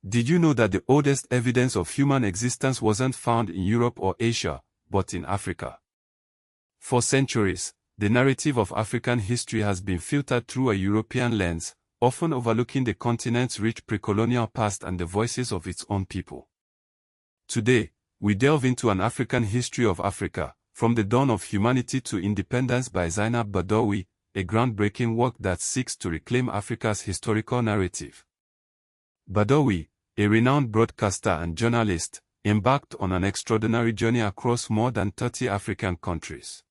Did you know that the oldest evidence of human existence wasn't found in Europe or Asia, but in Africa? For centuries, the narrative of African history has been filtered through a European lens, often overlooking the continent's rich pre-colonial past and the voices of its own people. Today, we delve into an African history of Africa, from the dawn of humanity to independence by Zeinab Badawi, a groundbreaking work that seeks to reclaim Africa's historical narrative. Badawi, a renowned broadcaster and journalist, embarked on an extraordinary journey across more than 30 African countries.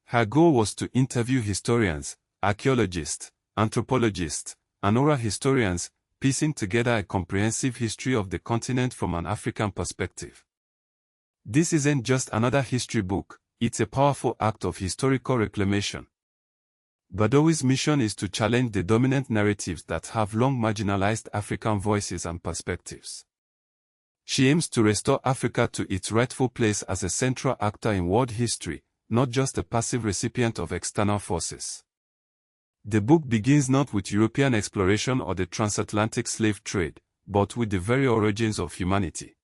Her goal was to interview historians, archaeologists, anthropologists, and oral historians, piecing together a comprehensive history of the continent from an African perspective. This isn't just another history book, it's a powerful act of historical reclamation. Badawi's mission is to challenge the dominant narratives that have long marginalized African voices and perspectives. She aims to restore Africa to its rightful place as a central actor in world history, not just a passive recipient of external forces. The book begins not with European exploration or the transatlantic slave trade, but with the very origins of humanity.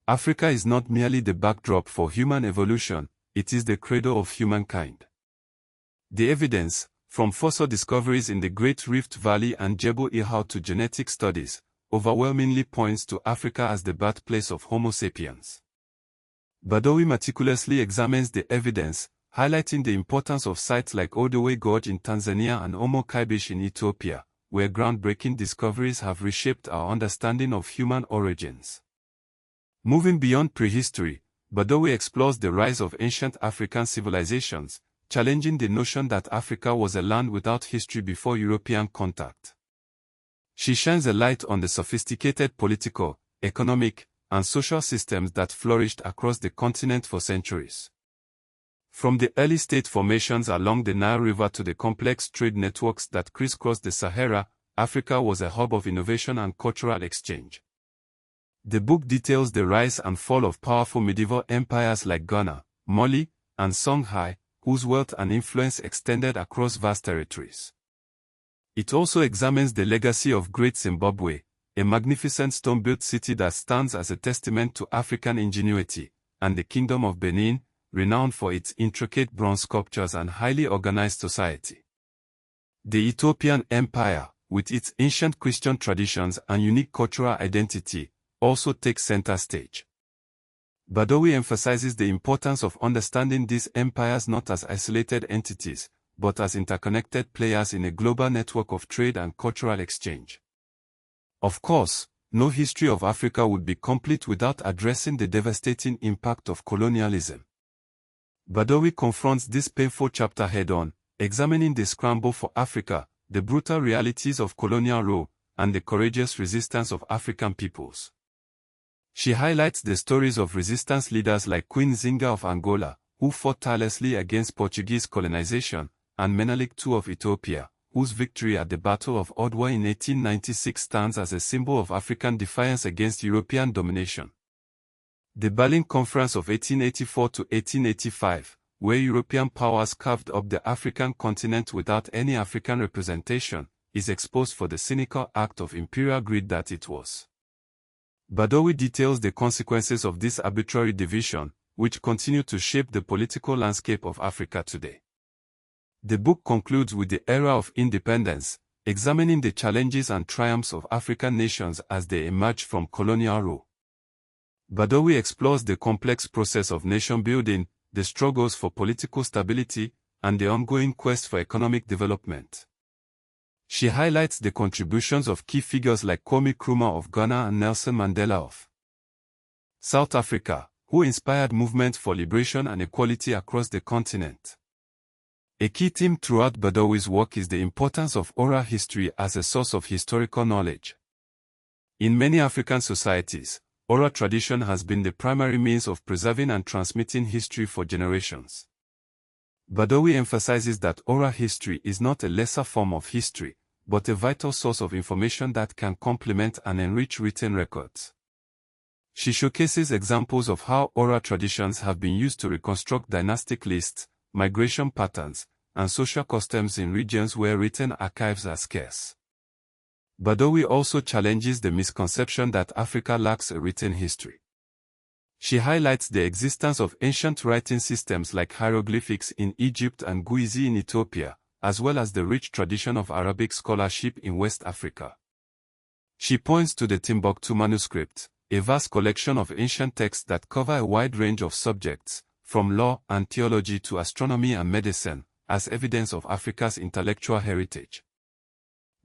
Africa is not merely the backdrop for human evolution, it is the cradle of humankind. The evidence, from fossil discoveries in the Great Rift Valley and Jebel Irhoud to genetic studies, overwhelmingly points to Africa as the birthplace of Homo sapiens. Badawi meticulously examines the evidence, highlighting the importance of sites like Oldoway Gorge in Tanzania and Omo Kaibish in Ethiopia, where groundbreaking discoveries have reshaped our understanding of human origins. Moving beyond prehistory, Badawi explores the rise of ancient African civilizations, challenging the notion that Africa was a land without history before European contact. She shines a light on the sophisticated political, economic, and social systems that flourished across the continent for centuries. From the early state formations along the Nile River to the complex trade networks that crisscrossed the Sahara, Africa was a hub of innovation and cultural exchange. The book details the rise and fall of powerful medieval empires like Ghana, Mali, and Songhai, whose wealth and influence extended across vast territories. It also examines the legacy of Great Zimbabwe, a magnificent stone-built city that stands as a testament to African ingenuity, and the Kingdom of Benin, renowned for its intricate bronze sculptures and highly organized society. The Ethiopian Empire, with its ancient Christian traditions and unique cultural identity, also takes center stage. Badawi emphasizes the importance of understanding these empires not as isolated entities, but as interconnected players in a global network of trade and cultural exchange. Of course, no history of Africa would be complete without addressing the devastating impact of colonialism. Badawi confronts this painful chapter head-on, examining the scramble for Africa, the brutal realities of colonial rule, and the courageous resistance of African peoples. She highlights the stories of resistance leaders like Queen Zinga of Angola, who fought tirelessly against Portuguese colonization, and Menelik II of Ethiopia, whose victory at the Battle of Odwa in 1896 stands as a symbol of African defiance against European domination. The Berlin Conference of 1884 to 1885, where European powers carved up the African continent without any African representation, is exposed for the cynical act of imperial greed that it was. Badawi details the consequences of this arbitrary division, which continue to shape the political landscape of Africa today. The book concludes with the era of independence, examining the challenges and triumphs of African nations as they emerge from colonial rule. Badawi explores the complex process of nation-building, the struggles for political stability, and the ongoing quest for economic development. She highlights the contributions of key figures like Kwame Nkrumah of Ghana and Nelson Mandela of South Africa, who inspired movements for liberation and equality across the continent. A key theme throughout Badawi's work is the importance of oral history as a source of historical knowledge. In many African societies, oral tradition has been the primary means of preserving and transmitting history for generations. Badawi emphasizes that oral history is not a lesser form of history, but a vital source of information that can complement and enrich written records. She showcases examples of how oral traditions have been used to reconstruct dynastic lists, migration patterns, and social customs in regions where written archives are scarce. Badawi also challenges the misconception that Africa lacks a written history. She highlights the existence of ancient writing systems like hieroglyphics in Egypt and Guizi in Ethiopia, as well as the rich tradition of Arabic scholarship in West Africa. She points to the Timbuktu manuscript, a vast collection of ancient texts that cover a wide range of subjects, from law and theology to astronomy and medicine, as evidence of Africa's intellectual heritage.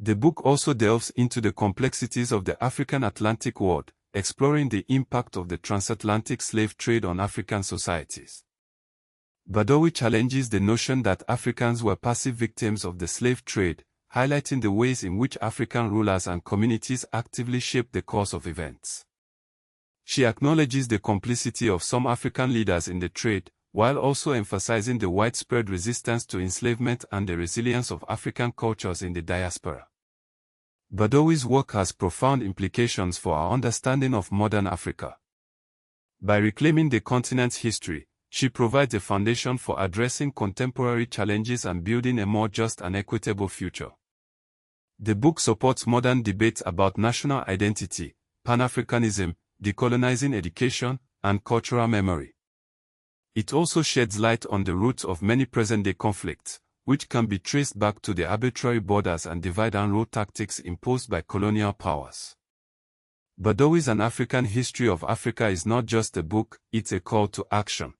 The book also delves into the complexities of the African Atlantic world, exploring the impact of the transatlantic slave trade on African societies. Badawi challenges the notion that Africans were passive victims of the slave trade, highlighting the ways in which African rulers and communities actively shaped the course of events. She acknowledges the complicity of some African leaders in the trade, while also emphasizing the widespread resistance to enslavement and the resilience of African cultures in the diaspora. Badawi's work has profound implications for our understanding of modern Africa. By reclaiming the continent's history, she provides a foundation for addressing contemporary challenges and building a more just and equitable future. The book supports modern debates about national identity, Pan-Africanism, decolonizing education, and cultural memory. It also sheds light on the roots of many present-day conflicts, which can be traced back to the arbitrary borders and divide-and-rule tactics imposed by colonial powers. Badawi's An African History of Africa is not just a book, it's a call to action.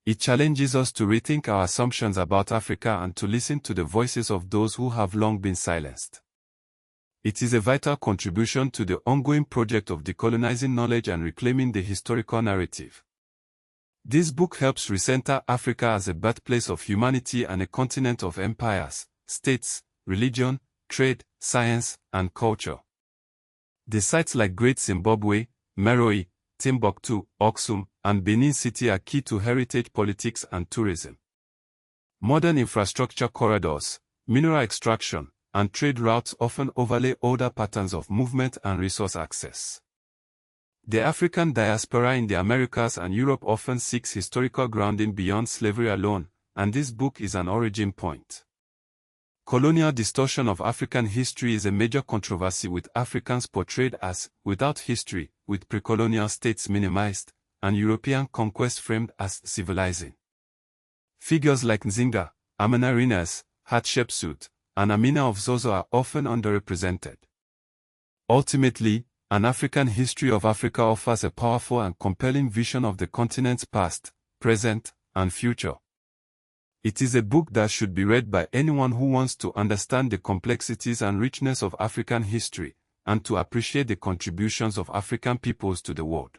It challenges us to rethink our assumptions about Africa and to listen to the voices of those who have long been silenced. It is a vital contribution to the ongoing project of decolonizing knowledge and reclaiming the historical narrative. This book helps recenter Africa as a birthplace of humanity and a continent of empires, states, religion, trade, science, and culture. The sites like Great Zimbabwe, Meroe, Timbuktu, Aksum, and Benin City are key to heritage politics and tourism. Modern infrastructure corridors, mineral extraction, and trade routes often overlay older patterns of movement and resource access. The African diaspora in the Americas and Europe often seeks historical grounding beyond slavery alone, and this book is an origin point. Colonial distortion of African history is a major controversy, with Africans portrayed as without history, with pre-colonial states minimized, and European conquest framed as civilizing. Figures like Nzinga, Amina Rines, Hatshepsut, and Amina of Zozo are often underrepresented. Ultimately, An African History of Africa offers a powerful and compelling vision of the continent's past, present, and future. It is a book that should be read by anyone who wants to understand the complexities and richness of African history, and to appreciate the contributions of African peoples to the world.